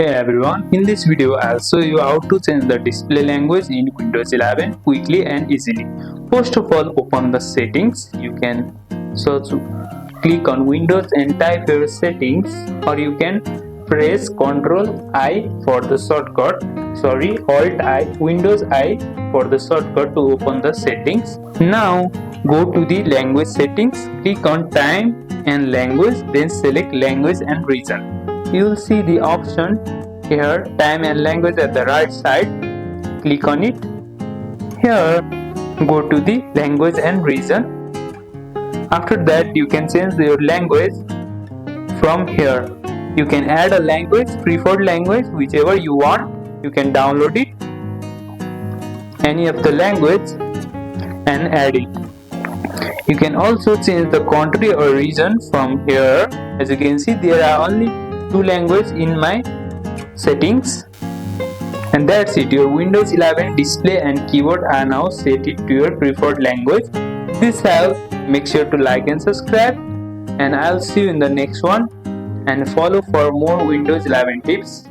Hey everyone, in this video I'll show you how to change the display language in Windows 11 quickly and easily. First of all, open the settings. You can click on Windows and type your settings, or you can press Ctrl I for the shortcut. Alt I, Windows I for the shortcut to open the settings. Now go to the language settings, click on time and language, then select language and region. You will see the option here, time and language at the right side. Click on it. Here, go to the language and region. After that, you can change your language from here. You can add a language, preferred language, whichever you want. You can download it, any of the language, and add it. You can also change the country or region from here. As you can see, there are only two languages in my settings, and that's it. Your Windows 11 display and keyboard are now set it to your preferred language. This helps. Make sure to like and subscribe, and I'll see you in the next one, and follow for more Windows 11 tips.